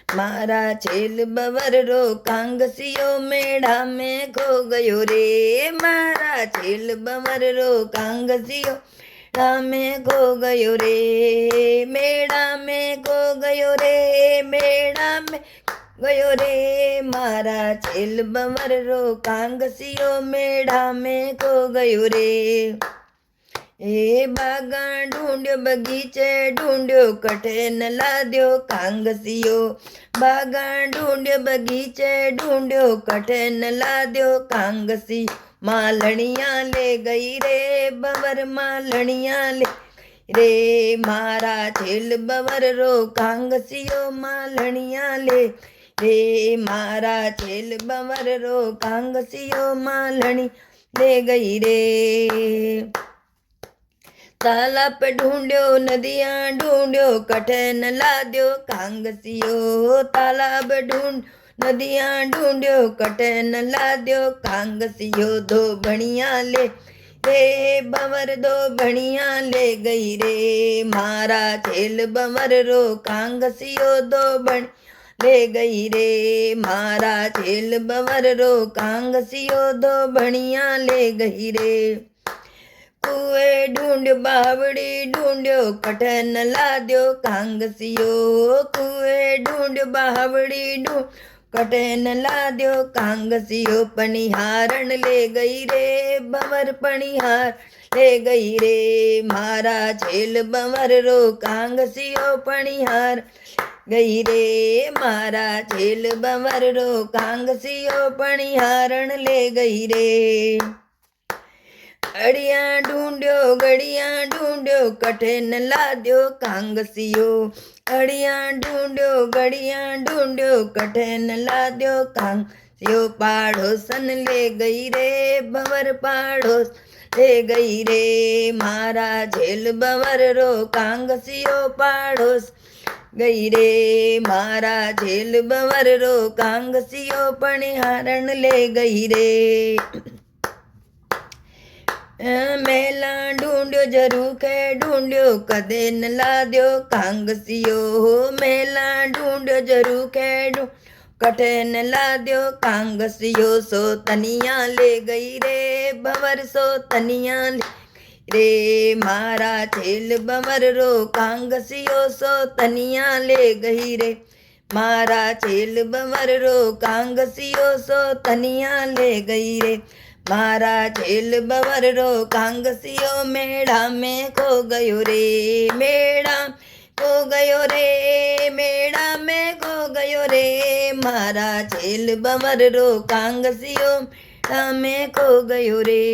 मारा छेल बवर रो कांगसियो मेढ़ा में खो गयो रे। मारा छेल बवर रो कांगसियो मेढ़ा में खो गयो रे। मेढ़ा में खो गयो रे, मेढ़ा में गयो रे। मारा छेल बवर रो कांगसियो मेढ़ा में खो गयो रे। ए बागा ढूंढ्यो बगीचे ढूंढ्यो कठे न लाद्यो कांगसियो। बागा ढूंढ्यो बगीचे ढूंढ्यो कठे न लाद्यो कांगसी। मालणिया ले गई रे बवर मालणिया ले रे। मारा छेल बवर रो कांगसियो मालणिया ले रे। मारा छेल बवर रो कांगसियो मालणी ले गई रे। तालाब पे ढूंढ्यो नदियां ढूंढ्यो कठे न लाद्यो कांगसियो। तालाब ढूंढ नदियां ढूंढ्यो कठे न लाद्यो कांगसियो। दो भणिया ले रे बवर दो भणिया ले गई रे। मारा छेल बवर रो कांगसियो दो भण ले गई रे। मारा छेल बवर रो कांगसियो दो भणिया ले गई रे। कुए ढूंढ्यो बावड़ी ढूंढ्यो कठे न लाद्यो कांगसियो। कुए ढूंढ्यो बावड़ी ढूंढ कठे न लाद्यो कांगसियो। पनिहारण ले गई रे बवर पनिहार ले गई रे। मारा छेल बवर रो कांगसियो पनिहार गई रे। मारा छेल बवर रो कांगसियो पनिहारण ले गई रे। अड़िया ढूंढ्यो गड़िया ढूंढ्यो कठे न लाद्यो कांगसियो। अड़िया ढूंढ्यो गड़िया ढूंढ्यो कठे न लाद्यो कांगसियो। पाड़ोसन ले गई रे बवर पाड़ोस ले गई रे। मारा झेल बवर रो कांगसियो पाड़ोस गई रे। मारा झेल बवर रो कांगसियो पनिहारण ले गई रे। मेला ढूंढ्यो झरूखे ढूंढ्यो कदे न लाद्यो कांगसियो। मेला ढूंढ्यो झरूखे कठे न लाद्यो कांगसियो। सो तनिया ले गई रे बवर सो तनिया ले रे। मारा छेल बवर रो कांगसियो सो तनिया ले गई रे। मारा छेल बवर रो कांगसियो सो तनिया ले गई रे। मारा छेल बवर रो कांगसियो मेढ़ा में खो गयो रे। मेढ़ा खो गयो रे, मेढ़ा में खो गयो रे। मारा छेल बवर रो कांगसियो मेढ़ा में खो गयो रे।